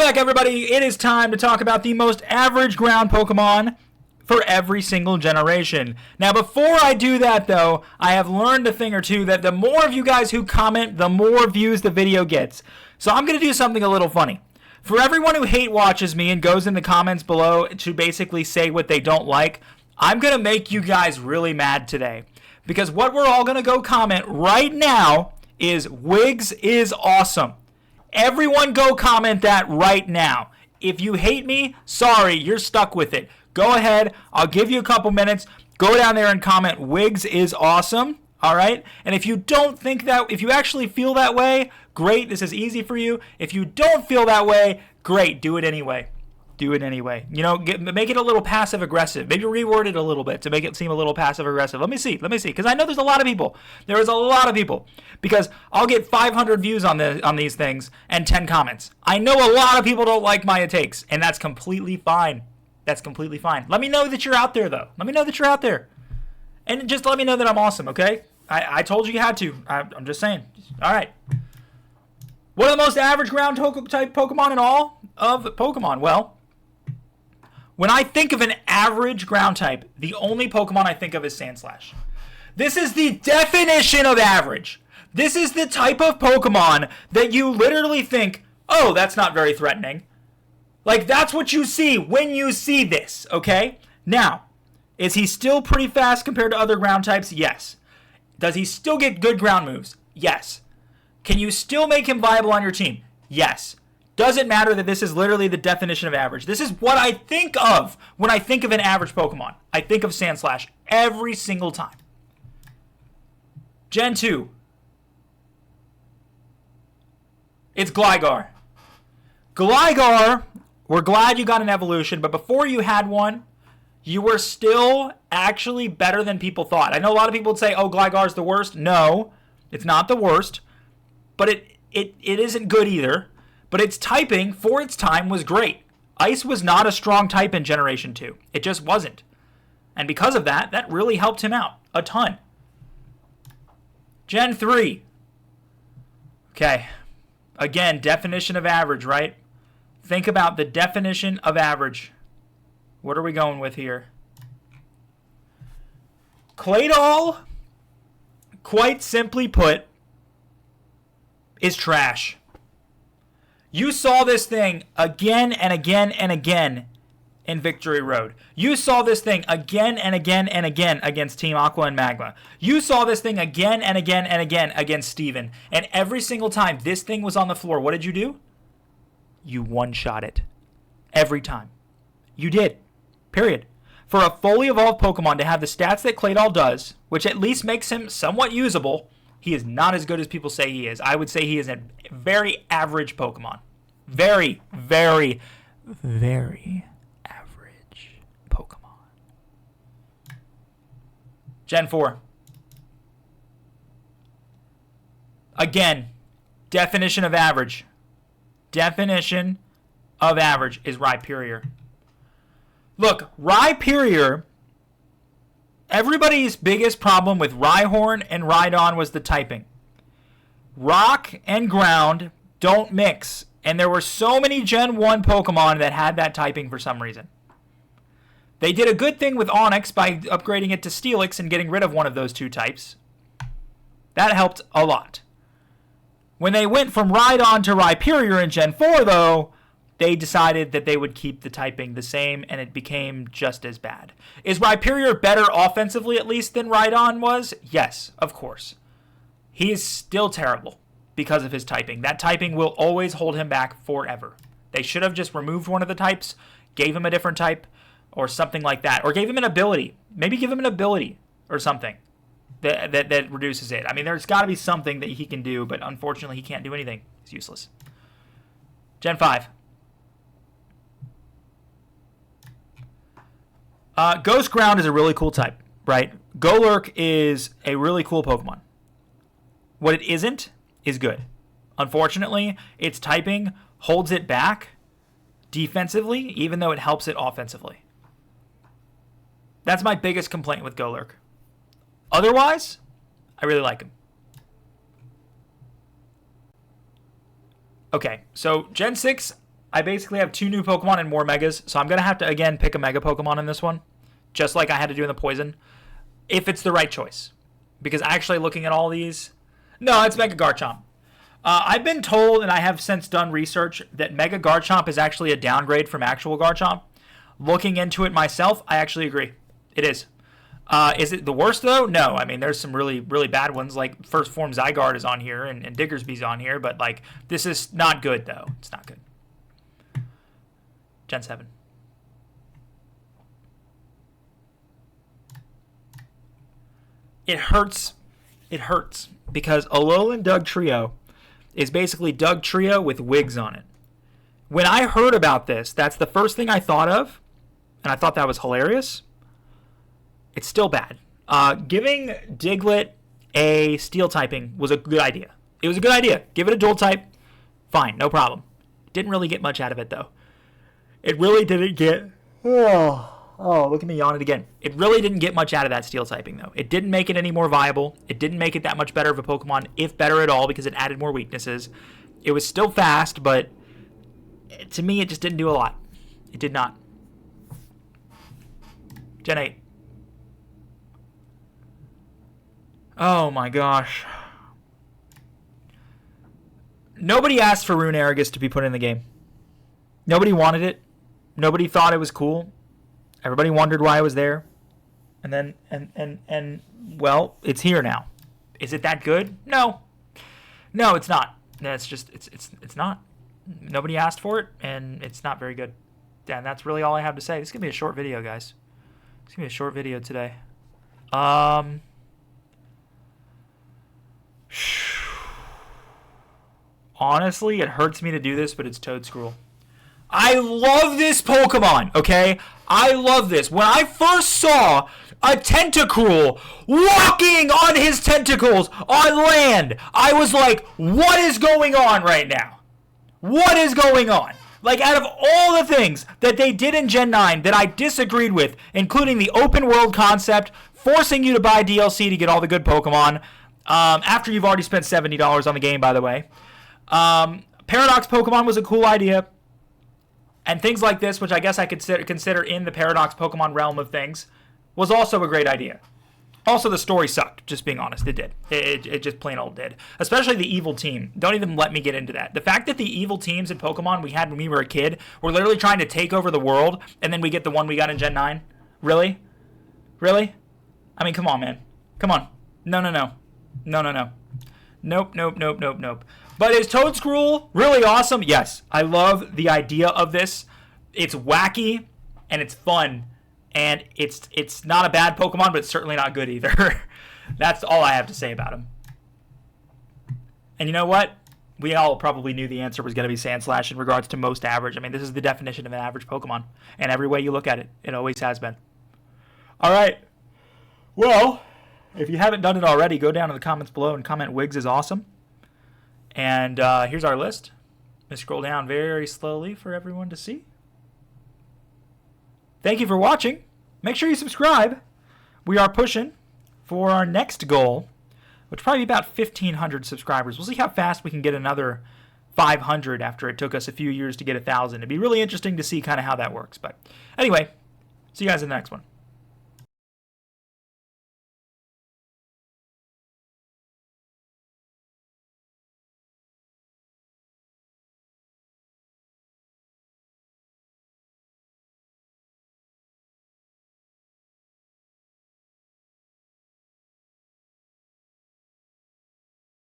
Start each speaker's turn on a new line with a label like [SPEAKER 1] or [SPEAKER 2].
[SPEAKER 1] back, everybody. It is time to talk about the most average ground Pokemon for every single generation. Now, before I do that, though, I have learned a thing or two that the more of you guys who comment, the more views the video gets. So I'm going to do something a little funny. For everyone who hate watches me and goes in the comments below to basically say what they don't like, I'm going to make you guys really mad today. Because what we're all going to go comment right now is Wigs is awesome. Everyone go comment that right now. If you hate me, sorry, you're stuck with it. Go ahead, I'll give you a couple minutes. Go down there and comment Wigs is awesome. All right? And if you don't think that, if you actually feel that way, great, this is easy for you. If you don't feel that way, great, do it anyway. Do it anyway. You know, make it a little passive aggressive. Maybe reword it a little bit to make it seem a little passive aggressive. Let me see. Because I know there's a lot of people. There is a lot of people. Because I'll get 500 views on these things and 10 comments. I know a lot of people don't like my takes, and that's completely fine. That's completely fine. Let me know that you're out there, though. Let me know that you're out there. And just let me know that I'm awesome, okay? I told you had to. I'm just saying. All right. What are the most average ground type Pokemon in all of Pokemon? Well, when I think of an average ground type, the only Pokemon I think of is Sandslash. This is the definition of average. This is the type of Pokemon that you literally think, oh, that's not very threatening. Like, that's what you see when you see this, okay? Now, is he still pretty fast compared to other ground types? Yes. Does he still get good ground moves? Yes. Can you still make him viable on your team? Yes. Doesn't matter that this is literally the definition of average. This is what I think of when I think of an average Pokemon. I think of Sandslash every single time. Gen 2. It's Gligar. Gligar, we're glad you got an evolution, but before you had one, you were still actually better than people thought. I know a lot of people would say, oh, Gligar's the worst. No, it's not the worst, but it isn't good either. But its typing, for its time, was great. Ice was not a strong type in Generation 2. It just wasn't. And because of that, that really helped him out a ton. Gen 3. Okay. Again, definition of average, right? Think about the definition of average. What are we going with here? Claydol, quite simply put, is trash. You saw this thing again and again and again in Victory Road. You saw this thing again and again and again against Team Aqua and Magma. You saw this thing again and again and again against Steven. And every single time this thing was on the floor, what did you do? You one-shot it. Every time. You did. Period. For a fully evolved Pokemon to have the stats that Claydol does, which at least makes him somewhat usable, he is not as good as people say he is. I would say he is a very average Pokemon. Very, very, very average Pokemon. Gen 4. Again, definition of average. Definition of average is Rhyperior. Look, Rhyperior, everybody's biggest problem with Rhyhorn and Rhydon was the typing. Rock and ground don't mix. And there were so many Gen 1 Pokemon that had that typing for some reason. They did a good thing with Onix by upgrading it to Steelix and getting rid of one of those two types. That helped a lot. When they went from Rhydon to Rhyperior in Gen 4, though, they decided that they would keep the typing the same, and it became just as bad. Is Rhyperior better offensively, at least, than Rhydon was? Yes, of course. He is still terrible because of his typing. That typing will always hold him back forever. They should have just removed one of the types, gave him a different type, or something like that. Or gave him an ability. Maybe give him an ability or something that reduces it. I mean, there's got to be something that he can do, but unfortunately he can't do anything. It's useless. Gen 5. Ghost Ground is a really cool type, right? Golurk is a really cool Pokemon. What it isn't is good. Unfortunately, its typing holds it back defensively, even though it helps it offensively. That's my biggest complaint with Golurk. Otherwise, I really like him. Okay, so Gen 6, I basically have 2 new Pokemon and more Megas, so I'm going to have to, again, pick a Mega Pokemon in this one, just like I had to do in the Poison, if it's the right choice. Because actually looking at all these... No, it's Mega Garchomp. I've been told, and I have since done research, that Mega Garchomp is actually a downgrade from actual Garchomp. Looking into it myself, I actually agree. It is. Is it the worst, though? No. I mean, there's some really, really bad ones, like First Form Zygarde is on here, and Diggersby's on here, but, like, this is not good, though. It's not good. Gen 7. It hurts. It hurts, because Alolan Dugtrio is basically Dugtrio with Wigs on it. When I heard about this, that's the first thing I thought of, and I thought that was hilarious. It's still bad. Giving Diglett a Steel typing was a good idea. It was a good idea. Give it a Dual type. Fine, no problem. Didn't really get much out of it, though. It really didn't get... Oh, look at me yawning again. It really didn't get much out of that Steel typing, though. It didn't make it any more viable. It didn't make it that much better of a Pokemon, if better at all, because it added more weaknesses. It was still fast, but to me, it just didn't do a lot. It did not. Gen 8. Oh my gosh. Nobody asked for Runerigus to be put in the game. Nobody wanted it. Nobody thought it was cool. Everybody wondered why it was there. And then, well, it's here now. Is it that good? No. No, it's not. It's just, it's not. Nobody asked for it, and it's not very good. And that's really all I have to say. This is going to be a short video, guys. It's going to be a short video today. Honestly, it hurts me to do this, but it's Toedscruel. I love this Pokemon, okay? I love this. When I first saw a Tentacruel walking on his tentacles on land, I was like, what is going on right now? What is going on? Like, out of all the things that they did in Gen 9 that I disagreed with, including the open world concept, forcing you to buy DLC to get all the good Pokemon, after you've already spent $70 on the game, by the way. Paradox Pokemon was a cool idea. And things like this, which I guess I could consider in the Paradox Pokemon realm of things, was also a great idea. Also, the story sucked, just being honest. It did. It just plain old did. Especially the evil team. Don't even let me get into that. The fact that the evil teams in Pokemon we had when we were a kid were literally trying to take over the world, and then we get the one we got in Gen 9. Really? Really? I mean, come on, man. Come on. No. Nope. But is Toedscruel really awesome? Yes. I love the idea of this. It's wacky, and it's fun. And it's not a bad Pokemon, but it's certainly not good either. That's all I have to say about him. And you know what? We all probably knew the answer was going to be Sandslash in regards to most average. I mean, this is the definition of an average Pokemon. And every way you look at it, it always has been. All right. Well, if you haven't done it already, go down in the comments below and comment Wigs is awesome. And here's our list. Let's scroll down very slowly for everyone to see. Thank you for watching. Make sure you subscribe. We are pushing for our next goal, which will probably be about 1,500 subscribers. We'll see how fast we can get another 500 after it took us a few years to get 1,000. It'd be really interesting to see kind of how that works. But anyway, see you guys in the next one.